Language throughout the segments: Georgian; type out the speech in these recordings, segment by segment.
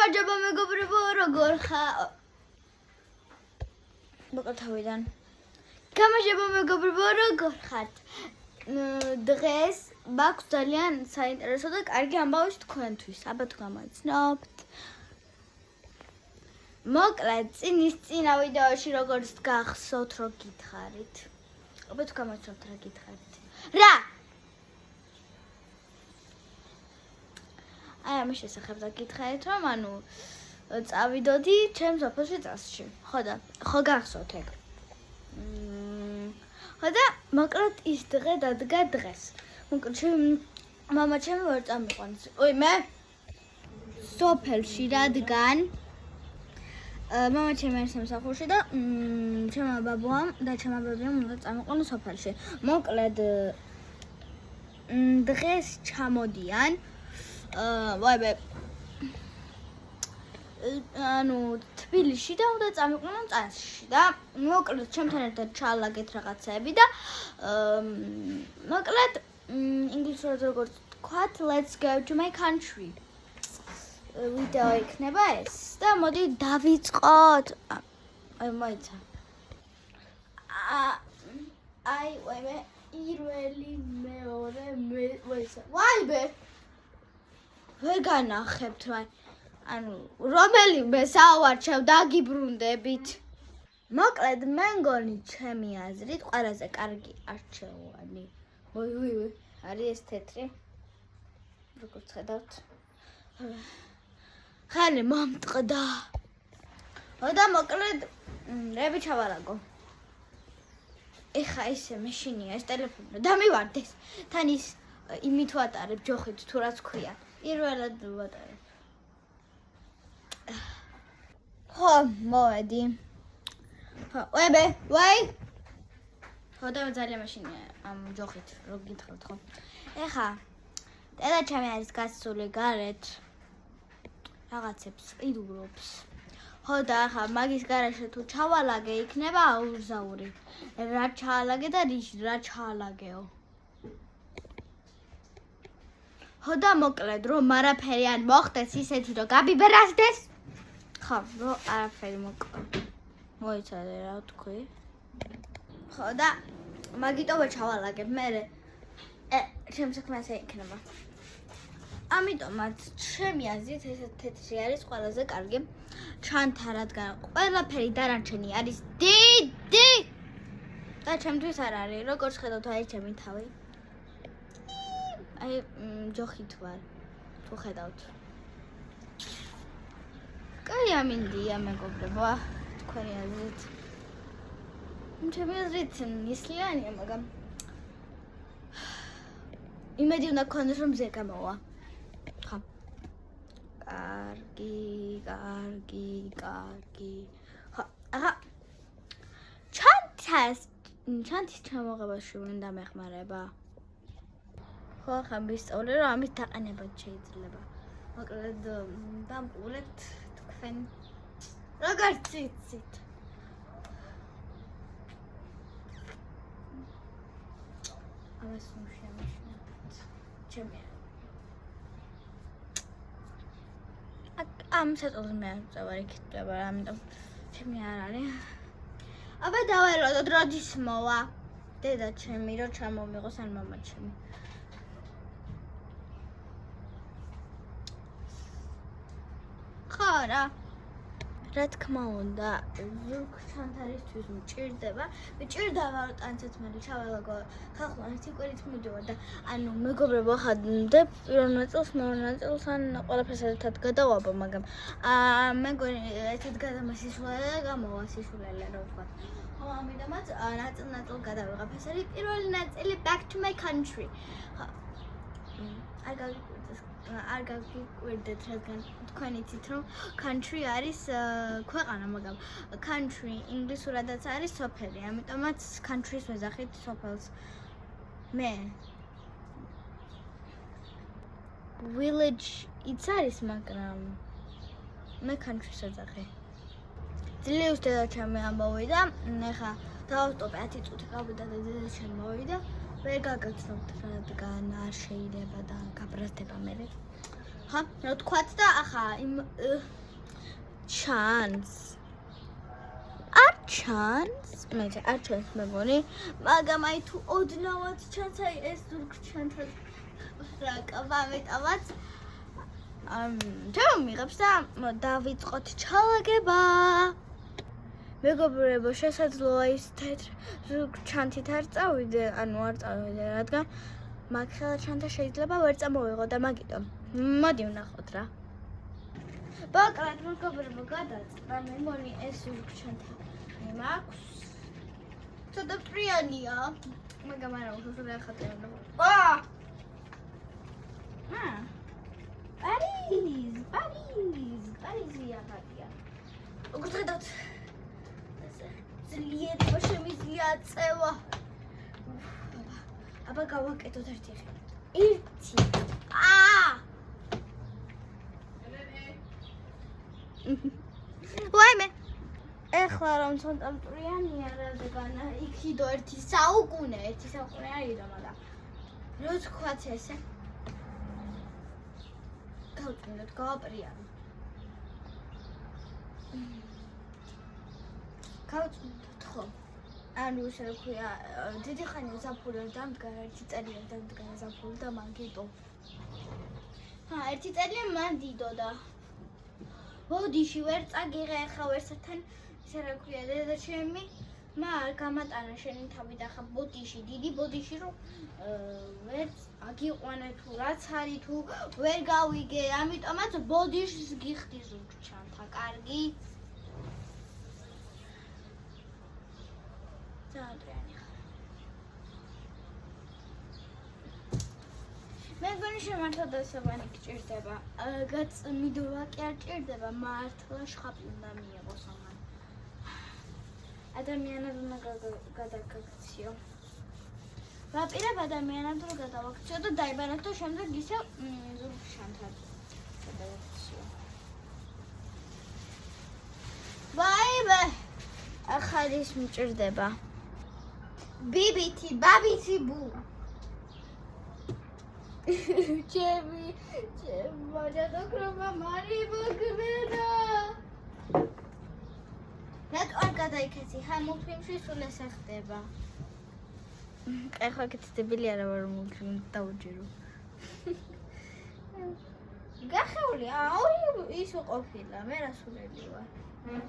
გამარჯობა მეგობრებო, როგორ ხარ? მოკოთავიდან. გამარჯობა მეგობრებო, როგორ ხართ? დღეს მაქვს ძალიან საინტერესო და კარგი ამბავი თქვენთვის. აბა თუ გამაცნობთ. მოკლედ, წინა ვიდეოში როგორც გახსოვთ, რომ გითხარით. აბა თუ გამაცნობთ რა გითხარით. რა? აი ამის შესახებ გითხარით, რომ ანუ წავიდოდი ჩემს ოფისში წასში. ხო გახსოვთ ეგ. ხო და მოკლედ ის დღე დადგა დღეს. მოკლედ მამა ჩემი ვერ წამიყვანს. ой მე სოფელში რადგან მამა ჩემი არის სამსახურში და ჩემმა ბაბუამ და ჩემმა ბებიამ უნდა წამიყვანოს სოფელში. მოკლედ დღეს ჩამოდიან ვაიბე ანუ თბილისში და უნდა წამიყვანონ წასში და მოკლედ ჩემთან ერთად ჩაალაგეთ რაღაცები და მოკლედ ინგლისურად როგორც თქვათ let's go to my country ვიდეო იქნება ეს და მოდი დავიწყოთ აი მოიცა აი ვაიბე პირველი მეორე მოიცა ვაიბე ვერ განახებთ რა ანუ რომელიმე საوارჩევ დაგიბრუნდებით მოკლედ მე მგონი ჩემი აზრით ყველაზე კარგი არჩევანი ვი არის ეს თეთრი როგორც ხედავთ ხალი მომტყდა და მოკლედ რები ჩავალაგო ეხა ისე მეშინია ეს ტელეფონი დამივარდეს თან ის იმით ვატარებ ჯოხით თუ რაც ქვია პირველად ვატარებ ხო მოვედი ხო ვებე ვაი ხო და ძალიან მაშინია ამ ჯოხით რო გითხავთ ხო ეხა დედა ჩემი არის გასული გარეთ რაღაცებს ყიდულობს ხო და ახლა მაგის გარაშე თუ ჩავალაგე იქნება აურზაური რა ჩაალაგე და რა ჩაალაგეო ხო და მოკლედ რომ არაფერი არ მოხდეს ისეთი რომ გაბიბრასდეს ხო რომ არაფერი მოიცადე რა თქვი ხო და მაგიტოვა ჩავალაგებ მე ჩემს საქმეს ეიქნება ამიტომაც ჩემი აზრით ეს თეთრი არის ყველაზე კარგი ჩანთა რადგან ყველაფერი დანარჩენი არის დიდი და ჩემთვის არ არის როგორც ხედავთ აი ჩემი თავი აი ჯოხით ვარ თუ ხედავთ კაი ამინდია მეგობრებო თქვენი აზრით ჩემი აზრით ისლიანია მაგრამ იმედი უნდა გქონდეს რომ მზე გამოვა ხო კარგი ხო ახლა ჩანთის ჩამოღებაში უნდა მეხმარება ხო ხა მისწავლე რომ ამით დაყენებად შეიძლება მოკლედ დამყურებთ თქვენ როგორც იცით ამას უმშემშნებთ ჩემი ამ საწოლს მე არ წავალ იქნება ამიტომ ჩემი არ არის აბა დაველოდოთ როდის მოვა დედა ჩემი რო ჩამომიღოს ან მამა ჩემი ხარა რა თქმა უნდა ზურგ ჩანთარისთვის მჭირდება რომ ტანცაც მე ჩავალაგო ხალხმა ერთი კვირით მიდიოდა და ანუ მეგობრებო ხა პირველ ნაწილს მეორე ნაწილს ან ყველაფერს ერთად გადავაბო მაგრამ მე მგონი ერთად გადამასისულელე გამოვა სისულელე რა ვთქვა ხო ამიტომაც ნაწილ გადავიღებ ეს არის პირველი ნაწილი back to my country არ გაგიკვირდეთ რადგან თქვენ იცით რომ country არის ქვეყანა მაგრამ country ინგლისურადაც არის სოფელი ამიტომაც country-ს ვეძახით სოფელს მე village იც არის მაგრამ მე country-ს ვეძახი ძლივს დედა ჩემი ამბოვი და ეხა დავსტოპე 10 წუთი გავიდა და დედა ჩემი მოვიდა ვერ გაგაცნობთ რადგან არ შეიძლება და გაბრაზდება მე ხა რა თქვათ და ახლა იმ ჩანს არ ჩანს მეგონი მაგრამ აი თუ ოდნავად ჩანს აი ეს ზურგ ჩანს რა კავამეტავაც ჩემ მიღებს და დავიწყოთ ჩალაგება მეგობრებო შესაძლოა ის თეთრ ზურგ ჩანთით არ წავიდე ანუ არ წავიდე რადგან მაგ ხელა ჩანთა შეიძლება ვერ წამოვიღო და მაგიტომ მოდი ვნახოთ რა ბაკლად მეგობრებო გადაწყდა მე მგონი ეს ზურგ ჩანთა მაქვს ცოტა პრიანია მაგრამ არა უბრალოდ ახატებდა პარიზია ბატია უგრძედოთ ძლიერება შემიძლია წევა აბა გავაკეთოთ ერთი ვაიმე ეხლა რომ ცოტა პრიანია რადგან იქიდო ერთი საუკუნე არ იდო მაგრამ რო თქვათ ესე გავწმინდოთ გავაპრიანო გავწმინდოთ ხო ანუ ისე რა ქვია დიდი ხანი ზაფხული დამდგა ერთი წელია დამდგა ზაფხული და მაგიტო ერთი წელია მან დიდოდა ბოდიში ვერ წაგიღე ახლა ვერსთან ისე რა ქვია დედა ჩემი მაგ გამატანა შენი თავი და ხა ბოდიში დიდი ბოდიში რომ ვერ აგიყვანე თუ რაც არის თუ ვერ გავიგე ამიტომაც ბოდიშს გიხდი ზურგ ჩანთა კარგი ძალიან მე მგონი შემართლადასაბანი გჭირდება გაწმიდვა კი არ ჭირდება მართლა შხაპი უნდა მიიღოს ამან ადამიანად უნდა გადაგაქციო ვაპირებ ადამიანად რომ გადავაქციო და დაიბანოთ და შემდეგ ისე ზურგ ჩანთად გადავაქციო ვაიმე ახალი ის მჭირდება ბიბითი ბაბითი ბუ ჩემი მაჯადოქრომა მარი მოგმენა რატო არ გადაიქეცი ხა მულტფილმში სულ ეს ხდება ეხლა კეთდებელი არა ვარ მულტფილმ დაუჯერო გახეული აური ისო ყოფილა მე რასულელი ვარ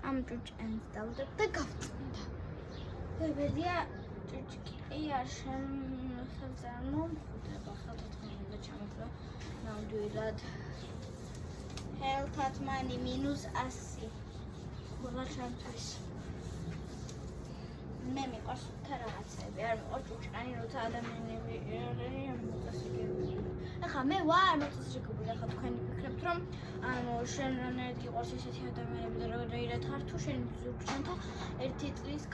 ამ ჭუჭენს დავდებ და გავწმინდა ბებედია ჭუჭკი არ ხელზე არ მომხვდება ხელთათმანი ჩამოხდა ნამდვილად ხელთათმანი -100 ყველა ჩემთვის მე მიყვარს უთა რაღაცები არ მიყვარს ჭუჭკანი როცა ადამიანები ახლა მე ვარ მოტოციკｌები ახლა თქვენი ფიქრებთ რომ ანუ შენანერგი იყვარს ისეთი ადამიანები და რეირად ხარ თუ შენ ზურგ ჩანთა ერთი წლის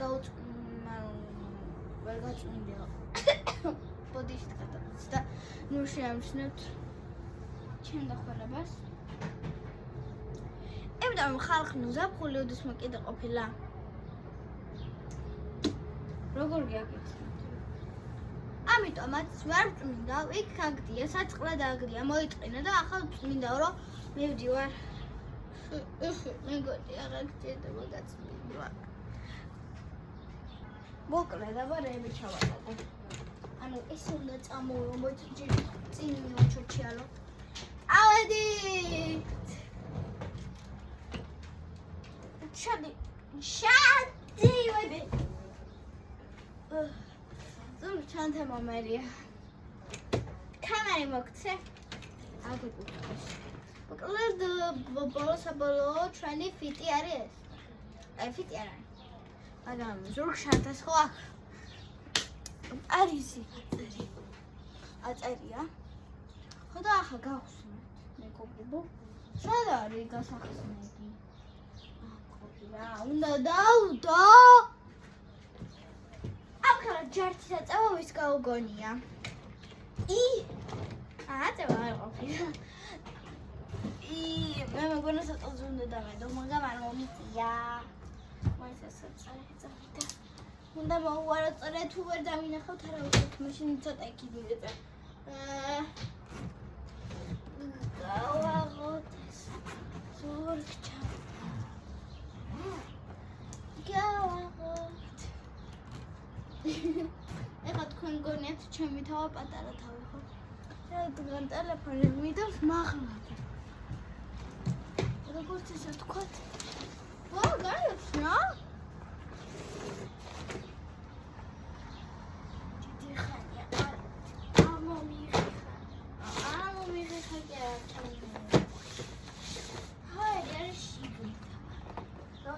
ვერ გაწმინდია ბოდიშით გადავიც და ნუ შეამჩნევთ ჩემ დახმარებას ემდამ ხალხი ნუ ზაფხული ოდესმე კიდე ყოფილა როგორ გიაკეთებთ ამიტომაც ვერ წმინდა იქ გაგდია საწყლა დააგდია მოიწყინა და ახლა წმინდა რომ მივდივარ მეგონი აღარ გჭირდება გაწმინდვა მოკლედ აბა რები ჩავატარებ ანუ ეს უნდა წამოვიდო მოიჭი წინ მივაჩოჩიალო ავედით შადი ვები ზურგ ჩანთა მომერია კამერი მოგცე აგიკუთოს მოკლედ ბოლოსაბოლო ჩვენი ფიტი არის ეს ფიტი არ არის მაგრამ ზურგ ჩანთას ხო არისი აწერია ხო და ახლა გავხსნით მეგობრებო სად არის გასახსნელი ყოფილა უნდა დავდო ახლა ჯართი საწევა ვის გაუგონია აწევა არ ყოფილა მე მეგონა საწოლზე უნდა დავედო მაგრამ არ მომიწია უნდა მოვუარო წრე თუ ვერ დავინახავთ არა უცებ მაშინ ცოტა იქ მივეწე გავაღოთ ზურგჩა გავაღოთ ეხლა თქვენ გონიათ ჩემი თავა პატარა თავი ხო? რადგან ტელეფონი მიდევს მაღლად როგორც ისე ვთქვათ ვა გაიობს რა? დიდი ხანია ამომიღეხა კი არა ჰაი არის შიგნით რა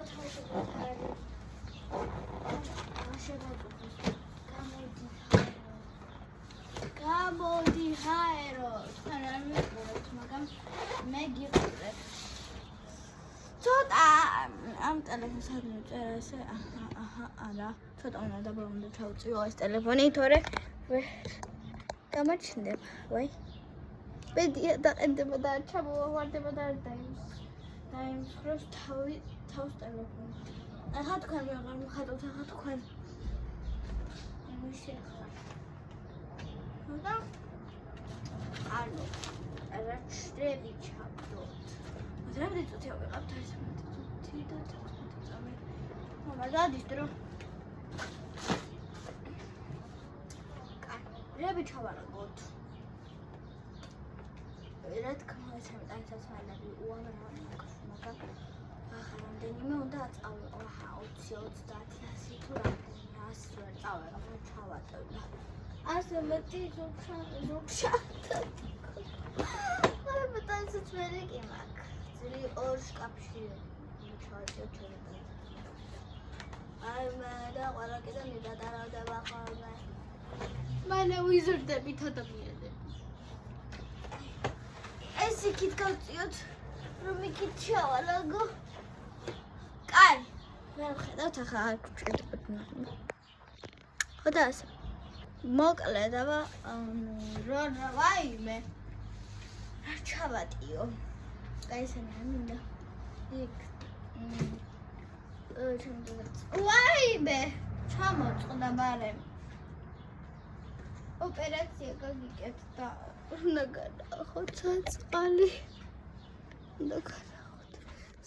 თავშევიდეთ არის გამოდი ჰაერო თან არ მიყურებთ მაგრამ მე გიყურებ ცოტა ამ ტელეფონს არ მიწერა ესე აჰა არა ცოტა უნდა დაბრუნდე ჩავწიო ეს ტელეფონი თორე გამაჩნდება ვაი ბედია დაყენდება და ჩამოვარდება და არ დაიმსხვრევს თავს ტელეფონი ახლა თქვენ ვეღარ მიხატოთ ახლა თქვენ და ანუ რაჭრები ჩავდოთ. მაგრამ დიწუთი ავიღებთ 11 და 16 წამი. მაგადის დრო. რები ჩავარაგოთ. რა თქმა უნდა, ჩემთან საქმეები უამრავი აქვს, მაგრამ ახლა რამდენიმე უნდა აწავო. აჰა 20, 30, 100 თუ რამდენი 100 ვერ წავეღებ, ჩავატევდა. ასე მეტი ზოგშად. არა მეტანაც ვერ კი მაქვს. ძრი ორ შკაფში ჩავაჭიო ჩემთან. აი მე და ყველაკიდან მიდადარავდება ხოლმე. მანე ვიზრდებით ადამიანები. ეს იქით გავწიოთ, რომ იქით ჩავალაგო. კაი. მე ვხედავთ ახლა აქ ვჭირდებოდი. ხო და ასე. მოკლედ აბა რა ვაიმე რა ჩავატიო გაისენა მინდა იქ ვაიმე ჩამოწყდა ბარემ ოპერაცია გაგიკეთდა და უნდა გადაახოთ საწყალი უნდა გადაახოთ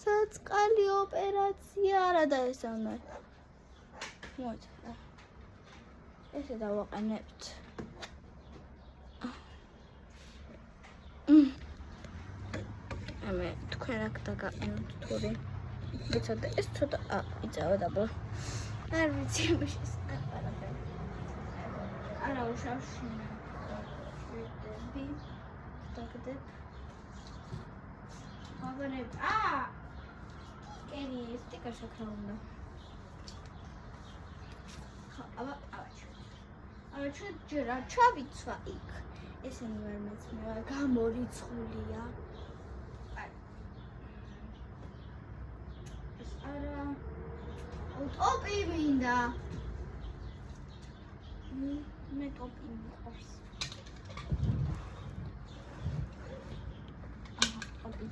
საწყალი ოპერაცია არა და ესა უნდა მოიცა ესე დავაყენებთ. ამე თქვენ აქ დაგაყენოთ თორე ვიცოდე ეს ცოტა იწავა დაბლა. არ ვიცი იმის არაფერი. არა უშავში. ვიდები. დაგდებ. აგონებ. კენი სტიკერ შეკრავდა. აბა ჩვენ ჯერა ჩავიცვა იქ. ესენი ვერ მეცნია, გამორიცხულია. აი. ეს არა. ტოპი მინდა. მე ტოპი მიყვარს. ტოპი.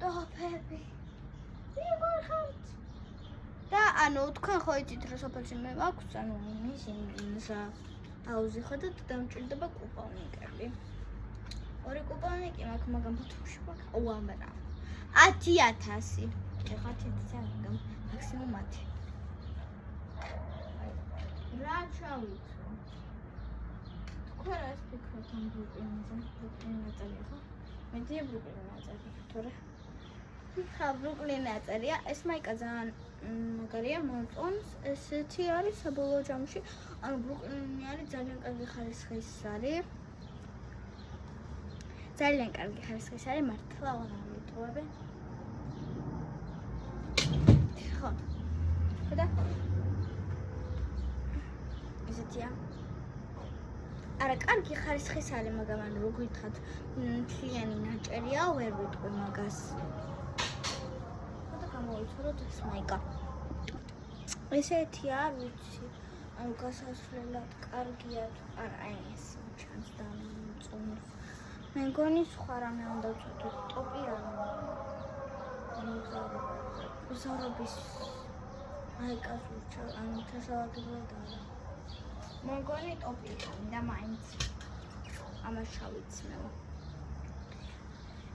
ტოპები. ვიღარხავთ. და ანუ თქვენ ხო იცით რომ სოფელში მე მაქვს ანუ მის აუზი ხო და დამჭირდება კუპონიკები. ორი კუპონიკი მაქვს მაგრამ ფოთოში მაქვს უამრავ 10,000 ეხლა 10,000 მაქსიმუმ 10. რა ჩავიცო? თქვენ რას ფიქრობთ ამ ბრუკლინზე? ბრუკლინი ნაწილია ხო? მეტი ბრუკლინი ნაწილია თორე ხა ბრუკლინი ნაწილია ეს მაიკა ძალიან მაგარია მომწონს ესეთი არის საბოლოო ჯამში ანუ ბრუკლინი არის ძალიან კარგი ხარისხის არის ძალიან კარგი ხარისხის არის მართლა აღარ მიტოვებ ხო და ესეთია არა კარგი ხარისხის არის მაგრამ ანუ როგორ გითხრათ მთლიანი ნაჭერია ვერ ვიტყვი მაგას მოიცოდოთ ეს მაიკა. ესეთი არ ვიცი. ანუ გასასვლელად კარგია თუ არა აი ეს ჩანს და წუნს. მე მგონი სხვა რამე უნდა ვწოდოთ ტოპი არა. მოგზაურობის მაიკას ურჩა ანუ შესაძლებლად არა. მე მგონი ტოპი და მაინც ამას შავიცნეო.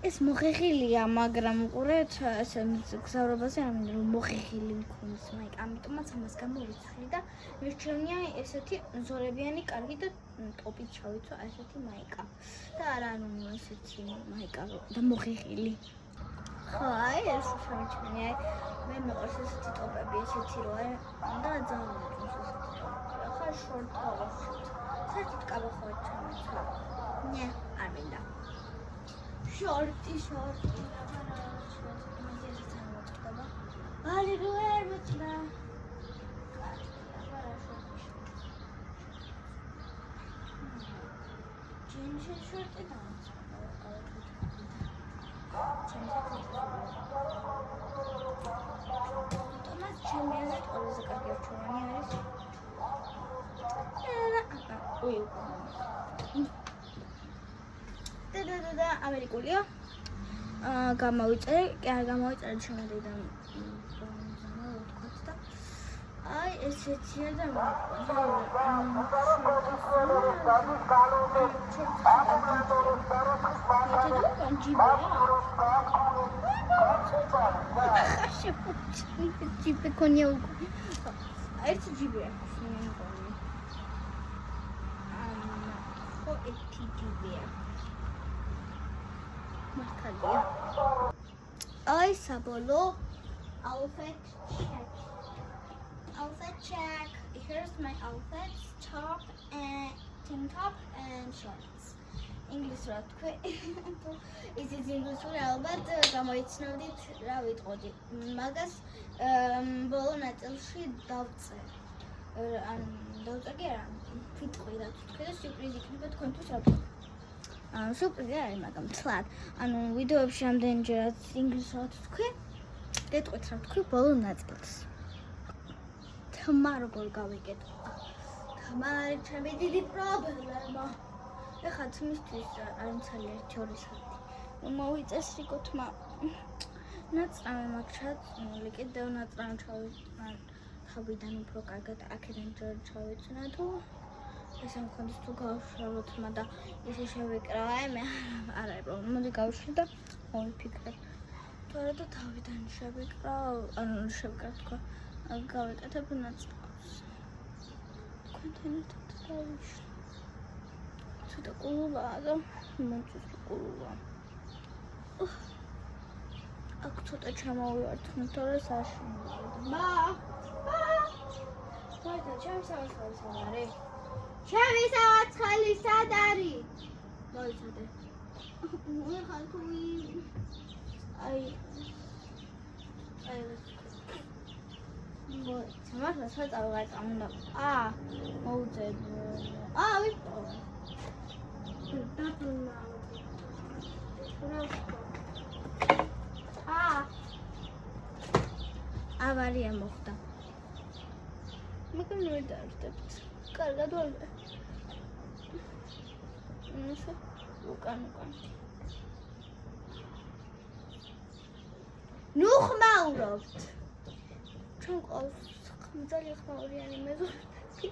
ეს მოხეხილია, მაგრამ უყურეთ, ესე გზავრობაზე ამინდა რომ მოხეხილი მქონდეს, მაიკ, ამიტომაც ამას გამოვიცხრი და მერჩენია ესეთი ზოლებიანი კარგი და ტოპით ჩავიცვა ესეთი მაიკა. და არა ანუ ესეთი მაიკა და მოხეხილი. ხო, აი ეს შემჩენია. მე მეყავს ესეთი ტოპები, ესეთი რო არა და ძალიან მეყავს ესეთი ტოპები. ახლა შორტ გავახსოვთ. საერთოდ გავახსოვთ ჩემს. ნე, არ მინდა. Shorty. და ამერიკულია. გამოვიწერე, კი არ გამოვიწერე შემოდიდან. და აი ესეთია და ჯიბე კონია უკვე. ერთი ჯიბეა. ხო ერთი ჯიბეა. I sabolo outfit check. Here's my outfits: top and tank top and shorts. English რა თქვი? Is English ალბათ გამოიცნობდით რა ვიტყოდი. მაგას ბოლო ნაწილში დავწერ. დავწერ კი არა, ვიტყვი რა თქვი და სიურპრიზი იქნება თქვენთვის რა. სუპრიზი არის, მაგრამ თლად. ანუ ვიდეოებში ამდენჯერაც ინგლისურად თქვი. გეტყვით რა თქვი ბოლო ნაწილს. თმა როგორ გავიკეთო. თმა არის ჩემი დიდი პრობლემა. ეხლა თმისთვის არიცალი 1-2 საათი. მოვიწესრიგო თმა. ნაწრამი მაქვს ჩაწნული, კიდევ ნაწრამი ჩავიწნა. თავიდან უფრო კარგად აქედან ჩავიწნა თუ ესე მქონდეს თუ გავშალოთ თმა და ისე შევეკრავე მე არ არის პრობლემა. მოდი გავშლი და მოვიფიქრებ. თორე და თავიდან შევეკრავ, ანუ შევეკრავ თქვა გავეკეთებ ნაწილს. კონტენტად დავიშლი. ცოტა ყულობაა და მომწონს ყულობა. აქ ცოტა ჩამოვივართმე, თორე საშინელია. მოიცა ჩემს არის. ჩემი საცხალი სად არის? მოიცადე. ხან თუ აი მოიცა საწავლა წამდა. მოუძებ. ვიპო. დაბუნა. ავარია მოხდა. მაგრამ ვერ დავდებთ. კარგად ვარ. უკან. ნუ ხმაურობთ. ჩვენ ყავს ძალიან ხმაურიანი მეზობლები.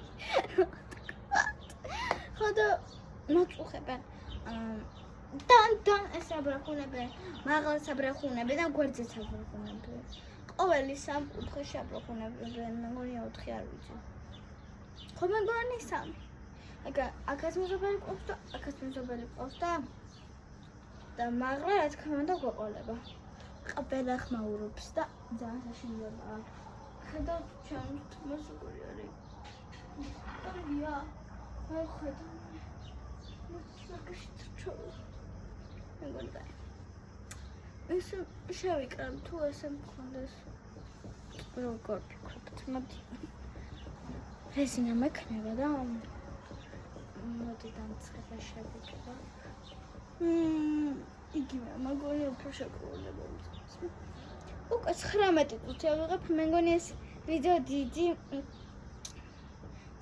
ხოდა მოწუხებენ. დან ეს აბრახუნებენ, მაღალს აბრახუნებენ და გვერდზეც აბრახუნებენ. ყოველი სამკუთხეში აბრახუნებენ, მეგონია 4 არ ვიცი. ხო მეგონი 3. აქაც მეზობელი ყავს და აქაც მეზობელი ყავს და მაღლა რა თქმა უნდა გვეყოლება. ყველა ხმაურობს და ძალიან საშინელებაა. ხედავთ ჩემს თმას როგორი არის. კარგია. აი ხედავ. ეს შევიკრებ თუ ესე მქონდეს როგორ ფიქრობთ მოდი რეზინა მექნება და მოდი დამცხება შევიკრებ იგივე მაგონი უფრო შეკრულება უკვე 19 წუთი ავიღებ მე მგონი ეს ვიდეო დიდი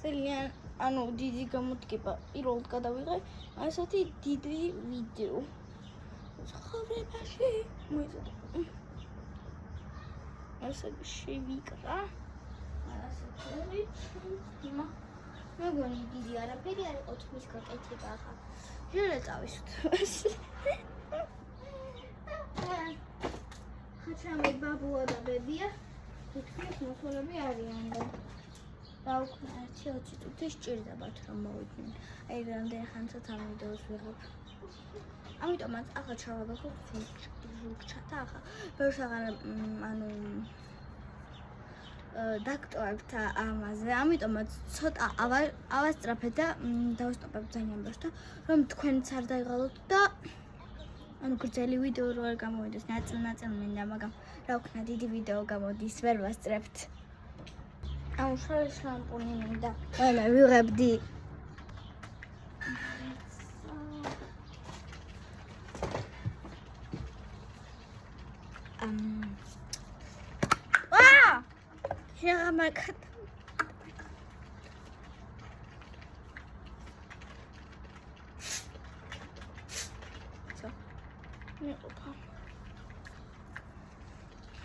ძალიან ანუ დიდი გამოდგება პირველად გადავიღე ასეთი დიდი ვიდეო ცხოვრებაში მოიწოდა ასე შევიკრა ასეთი მეგონი დიდი არაფერი არ იყო თმის გაკეთება ახლა შეიძლება წავისვით ჩემი ბაბუა და ბებია თითქმის მოსულები არიან და დავქნა 1-20 წუთი სჭირდებათ რომ მოვიდნენ. აი რამდენი ხანცაც ამ ვიდეოს ვიღებ. ამიტომაც ახლა ჩავაბაქოთ ზურგჩათა ახლა ბევრსაღარ დაქტოვებთ ამაზე. ამიტომაც ცოტა ავასწრაფეთ და დავსტოპებ ძალიან ბევრს და რომ თქვენც არ დაიღალოთ და გრძელი ვიდეო რო არ გამოვიდეს ნაწილ მინდა, მაგრამ რა ვქნა დიდი ვიდეო გამოდის, ვერ ვასწრებთ. შორი შამპუნი მინდა. ვაიმე ვიღებდი. შეგამაკეთ.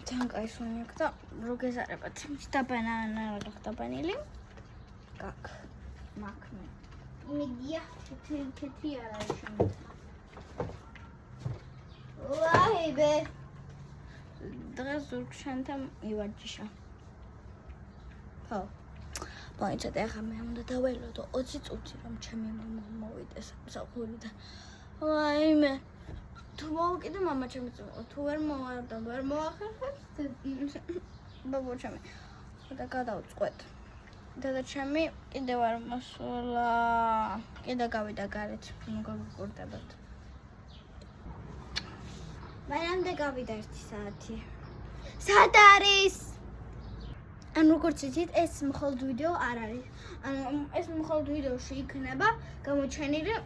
თან კაი სუნი აქვს და რო გეზარებათ დაბანანა რა დაბანილი გაკ მაქნე მიდია თეთრი არ არის შემოთა ვაიბე დღეს ზურგჩანთა ივაჯიშა ხო მოიცადე ახლა მე უნდა დაველოდო 20 წუთი რომ ჩემი მამა მოვიდეს საფულიდან ვაიმე თუ მოვკიდე მამა ჩემი თუ ვერ მოვარდა ვერ მოახერხებს ბაბუ ჩემი და გადავწყვეტ დედა ჩემი კიდევ არ მოსულა კიდე გავიდა გარეთ მოგურდებათ მანამდე გავიდა 1 საათი სად არის ან როგორც იცით ეს მხოლოდ ვიდეო არ არის ეს მხოლოდ ვიდეოში იქნება გამოჩენილი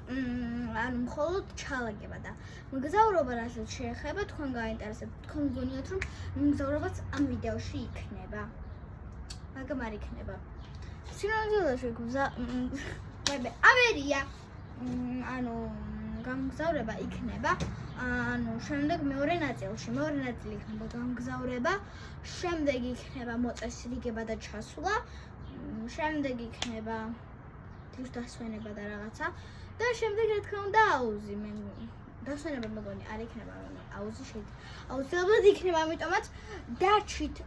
ან მხოლოდ ჩალაგება და მგზავრობა რასაც შეეხება თქვენ გაინტერესებთ თქვენ გონიათ რომ მგზავრობაც ამ ვიდეოში იქნება მაგრამ არ იქნება სინამდვილეში ამერია გამგზავრება იქნება შემდეგ მეორე ნაწილი იქნება გამგზავრება შემდეგ იქნება მოწესრიგება და ჩასვლა შემდეგ იქნება თვითონ დასვენება და რაღაცა და შემდეგ რა თქმა უნდა აუზი დასვენება მეგონი არ იქნება აუზი აუცილებლად იქნება ამიტომაც დარჩით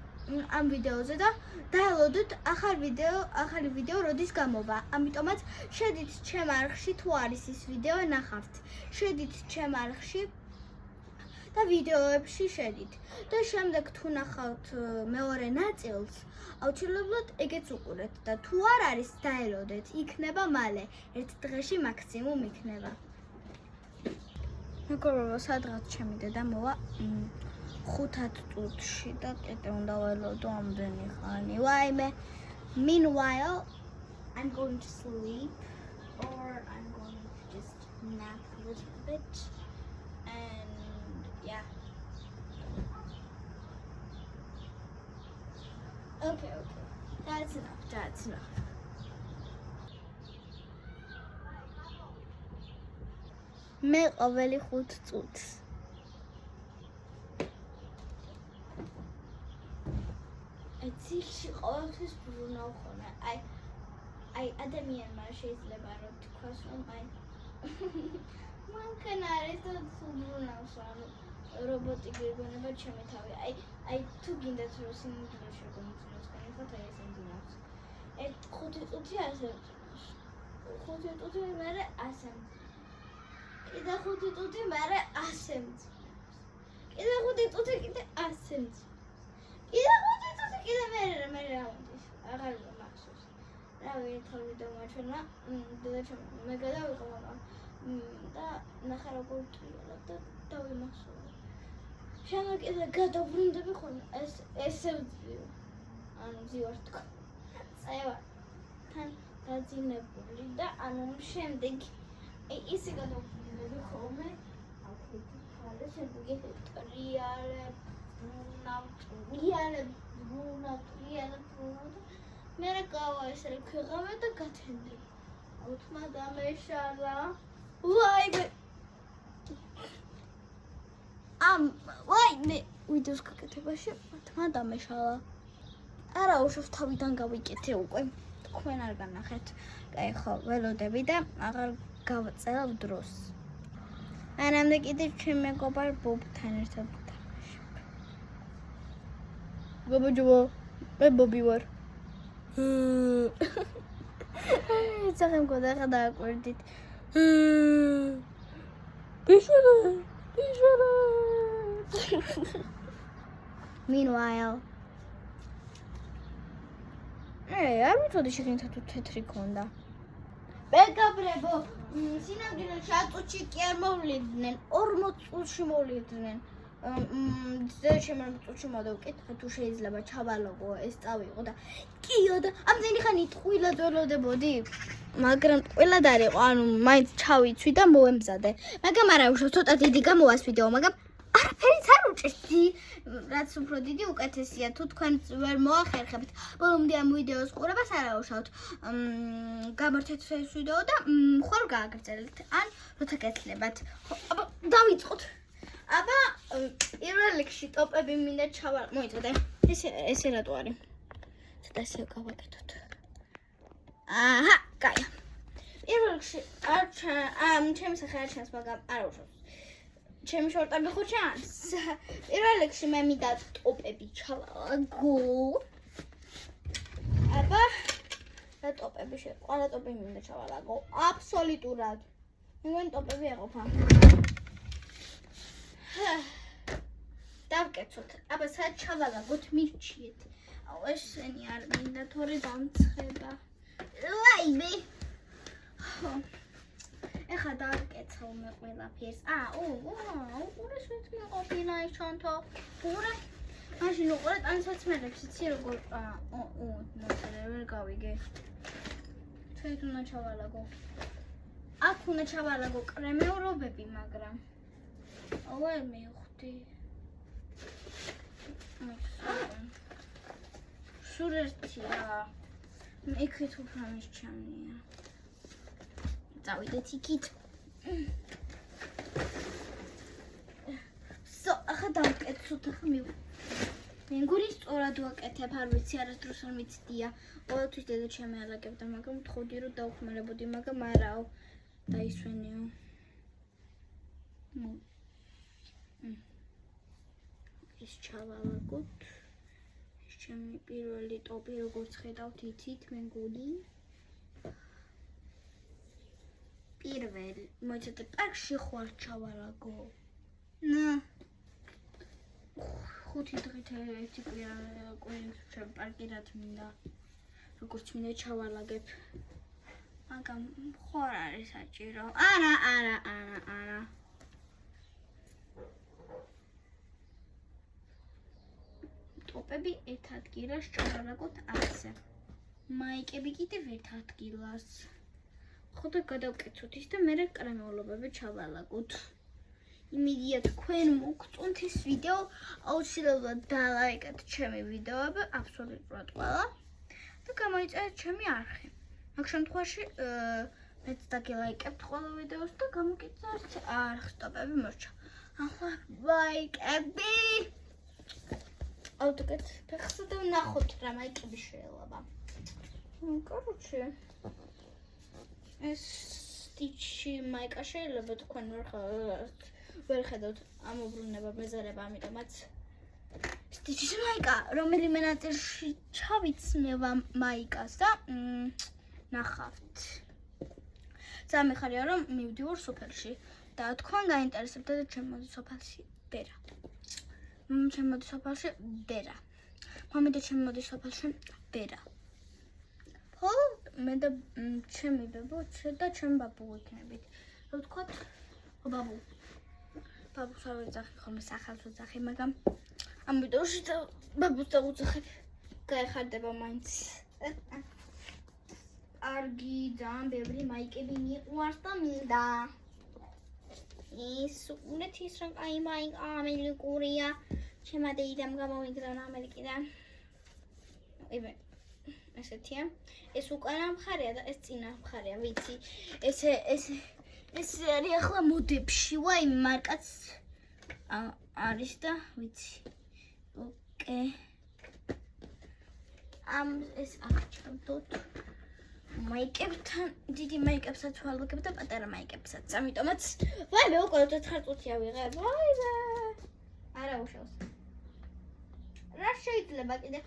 ამ ვიდეოზე და დაელოდოთ ახალი ვიდეო როდის გამოვა ამიტომაც შედით ჩემ არხში თუ არის ის ვიდეო ნახავთ შედით ჩემ არხში და ვიდეოებში შედით და შემდეგ თუ ნახავთ მეორე ნაწილს აუცილებლად ეგეც უყურეთ და თუ არ არის დაელოდეთ იქნება მალე ერთ დღეში მაქსიმუმ იქნება მეგობრებო სადღაც ჩემი დედა მოვა 5 წუთში და კიდე უნდა ველოდო ამდენი ხანი ვაიმე meanwhile I'm going to sleep or I'm going to just nap a little bit and yeah okay that's enough მე ყოველი 5 წუთს ძილში ყოველთვის ბრუნავ ხოლმე აი ადამიანმა შეიძლება რომ თქვას რომ აი მანქანა არის და ბრუნავს ანუ რობოტი გეგონება ჩემი თავი აი თუ გინდათ რომ სიმძლეში გომწინოს განიხოთ აი ეს იმდენს 5 წუთი ასე 5 წუთი მერე ასე კიდე 5 წუთი მერე ასე კიდე 5 წუთი კიდე ასე კიდე მე რა მომდის აღარ მახსოვს რა ვითხარ ვიდეო მაჩვენა და მე გადავიყო მამა და ნახე როგორ ტრიალა და დავიმახსოვრე შემდგომ კიდე გადავრუნდები ხოლმე ესე ვძიო ანუ ძივარ თქო წევა თან დაძინებული და ანუ შემდეგ ისე გადავრუნდები ხოლმე აქეთ ხალე შემდეგ ტრიალე მე რა გავა ეს რა ქეღავე და გათენდი აუთმა დამეშალა ვაიმე ვაიმე ვიდეოს გაკეთებაში თმა დამეშალა არა უშავს თავიდან გავიკეთე უკვე თქვენ არ განახეთ კაი ხო ველოდები და აღარ გავწერავ დროს მანამდე კიდე ჩემ მეგობარ ბობთან ერთად გაბაჯობა. მე ბობი ვარ. ძაღლი მქონდა ხა დააკვირდით. ბიშვარა. Meanwhile. არ ვიცოდი შეგინთა თუ თეთრი ქონდა. ბეგაბრებო, სინამდვილეში 100 წუთში კი არ მოვლიდნენ, 40 წუთში მოვლიდნენ. შემოწუჩი მოდავკითხე თუ შეიძლება ჩავალოგო ეს წავიღო და კიო და ამდენი ხანი ტყუილად ველოდებოდი მაგრამ ტყუილად არ იყო ანუ მაინც ჩავიცვი და მოემზადე მაგრამ არა უშო ცოტა დიდი გამოვას ვიდეო მაგრამ არაფერიც არ უჭირდი რაც უფრო დიდი უკეთესია თუ თქვენ ვერ მოახერხებთ ბოლომდე ამ ვიდეოს ყურებას არ აუშავთ გამართეთ ეს ვიდეო და ხوار გააგრძელებთ ან როცა გეცლებათ აბა დავიწყოთ აბა პირველ რიგში ტოპები მინდა ჩავალ მოიწოდე ესე რატო არის ცოტა ესე გავაკეთოთ აჰა კაი პირველ რიგში ჩემი სახე არ ჩანს მაგრამ არ უშავს ჩემი შორტები ხო ჩანს პირველ რიგში მე მინდა ტოპები ჩავალაგო აბა და ტოპები ყველა ტოპი მინდა ჩავალაგო აბსოლუტურად მეგონი ტოპები ეყოფა დავკეთოთ. აბა სად ჩავალაგოთ მირჩიეთ. აუ ესენი არ მინდა თორე დამცხება. ლაიბე. ეხა დავკეთო მე ყველაფერს. უყურეს ვით მეყოფინა ის ჩანთო. უყურე. მაშინ უყურე ტანსაცმელებს იცი როგორ მოწერე ვერ გავიგე. ჩვენ უნდა ჩავალაგო. აქ უნდა ჩავალაგო კრემეულობები მაგრამ Ой, мехти. Სურერთია. მეკეთ უფრამის ჩამია. წავიდეთ იქით. ახლა დავკეთოთ ახლა მე მგონი სწორად ვაკეთებ არ ვიცი არასდროს არ მიცდია. ყოველთვის დედა შემეალაგებდა მაგრამ ვთხოვდი რომ დავხმარებოდი მაგრამ არაო დაისვენიო. ის ჩავალაგოთ ეს ჩემი პირველი ტოპი როგორც ხედავთ იცით მე მგონი პირველი მოიცადე პარკში ხوار ჩავალაგო ხუთი დღით ერთი კვირა ჩემ პარკი რაც მინდა როგორც მინდა ჩავალაგებ მაგრამ ხوار არის საჭირო არა ტოპები ერთ ადგილას ჩავალაგოთ ასე. მაიკები კიდევ ერთ ადგილას. ხოდა გადავკეთოთ ის და მე კრემეულობები ჩავალაგოთ. იმედია თქვენ მოგწონთ ეს ვიდეო, აუცილებლად დალაიკეთ ჩემი ვიდეოები, აბსოლუტურად ყველა და გამოიწერეთ ჩემი არხი. მაგ შემთხვევაში მეც დაგილაიკებთ ყველა ვიდეოს და გამოგიწევთ არხს ტოპები მორჩა. ახლა ლაიკები ავტოკეთ ფეხსა და ნახოთ რა მაიკები შეიძლება. Короче. ეს სტიჩი მაიკა შეიძლება თქვენ ვერ ხედავთ ამობრუნება მეზარება ამიტომაც სტიჩის მაიკა რომელიმე ნაწილში ჩავიცმევა მაიკას და ნახავთ. სამიხარია რომ მივდივარ სოფელში და თქვენ გაინტერესებთ და ჩემოდი სოფელში ბერა. ჩემოდი სოფელში ბერა. მომიდა ჩემოდი სოფელში ბერა. ხო მე და ჩემი ბებო და ჩემ ბაბუ ვიქნებით. რა ვთქვათ? ბაბუ. ბაბუს არ ვეძახი ხოლმე სახელს ვეძახი, მაგრამ ამ ვიდეოში ბაბუს დავუძახებ. გაეხარდება მაინც. კარგი, ძალიან ბევრი მაიკები მიყვარს და მინდა. ის უნეთის რომ აი მაიკა ამერიკურია. ჩემმა დეიდამ გამოვიგზავნა ამერიკიდან. ებე ესეთია. ეს უკანა მხარეა და ეს წინა მხარეა, ვიცი. ეს არის ახლა მოდებში, ვაი მარკაც არის და ვიცი. ოკეი. ეს აღჭამდოთ. მაიკებთან დიდი მაიკებსაც ვალაგებ და პატარა მაიკებსაც. ამიტომაც ვაი მე უკვე 4 წუთი ავიღებ. ვაი არა უშავს. რა შეიძლება კიდე?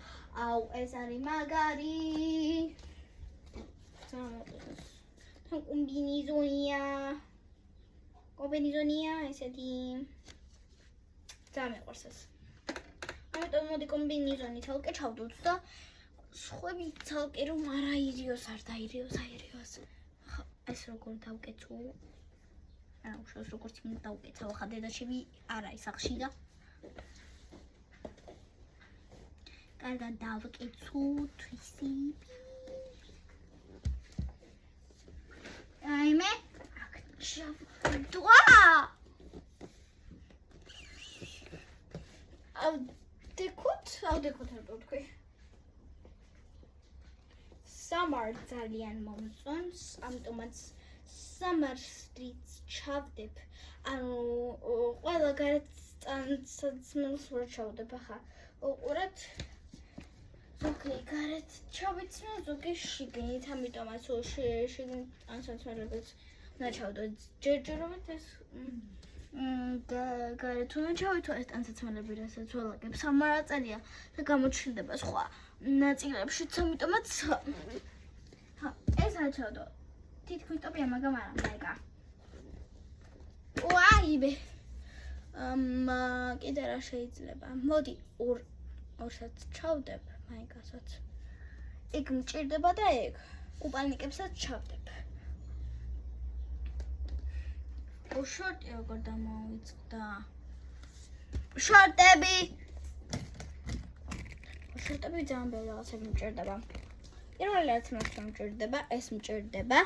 აუ, ეს არის მაგარი. თან კომბინიზონია, ესეთი. დამეყვარს ეს. ამიტომ მოდი კომბინიზონი თალკე ჩავდოთ და სხვები თალკე რომ არ აირიოს, არ დაირიოს. ხო, ეს როგორ დავკეთო? აუ, შევს როგორც მინდა დავკეცავ, ხა დედაშევი არ არის სახლში და კარგად დავკეცოთ ისები. აიმე, აქ ჩავდვა. ავდექოთ არ თქვი. Summer ძალიან მომწონს, ამიტომაც Summer Streets ჩავდებ. ანუ ყველა გარეთ წამსაცმელს ვერ ჩავდებ ახლა. უყურეთ. ზოგი გარეთ ჩავიცნო, ზოგი შიგნით, ამიტომაც შიგნით წამსაცმელებს უნდა ჩავდოთ. ჯერჯერობით ეს გარეთ უნდა ჩავითვალო ეს წამსაცმელები, რასაც ველაგებს. სამარაწერია და გამოჩნდება სხვა ნაწილებშიც, ამიტომაც ეს არ ჩავდო. თითქმის ტოპია, მაგრამ არა, მაიკა. ვაიმე. კიდე რა შეიძლება? მოდი ორსაც ჩავდებ, მაიკასაც. ეგ მჭირდება და ეგ კუპალნიკებსაც ჩავდებ. შორტი როგორ დამოვიწყდა? შორტები ძალიან ბევრი რაღაცები მჭირდება. პირველი რაც მჭირდება, ეს მჭირდება.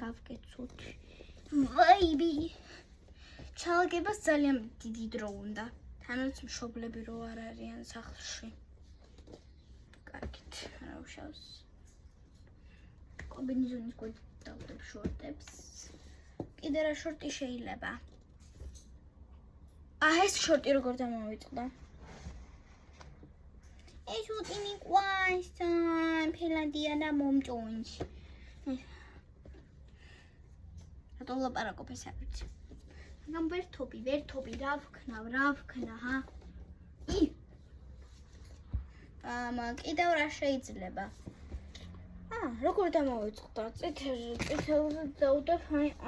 დავკეცოთ. ვაიბი. ჩალგებას ძალიან დიდი დრო უნდა. თანაც მშობლები რო არ არიან სახლში. კარგით, რა უშავს. კომბინიზონის გვერდ დავდებ შორტებს. კიდე რა შორტი შეიძლება? ეს შორტი როგორ დამოვიწყდა? ეს შორტი მიყვარს, ფელადია და მომწონს. რატო ლაპარაკობ ეს არ ვიცი. მაგრამ ვერთობი, რა ვქნა, ჰა? კიდევ რა შეიძლება? როგორ დამოვიწყდა? წითელზე დავდებ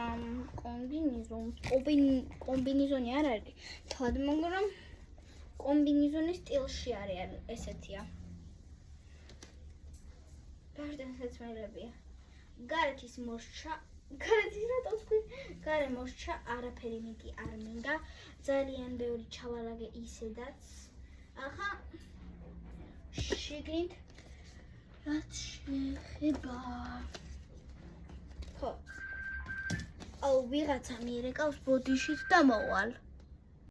ამ კომბინიზონს. კომბინიზონი არ არის. თვად, მაგრამ კომბინიზონის სტილში არის ესეთია. გარდაცმელებია. გარეთ ის მოსჩა. გარე მოსჩა, არაფერი მეტი არ მინდა. ძალიან ბევრი ჩავალაგე ისედაც. ახლა შიგნით რაც შეეხება. ხო. აუ, ვიღაცა მიერეკავს ბოდიშით და მოვალ.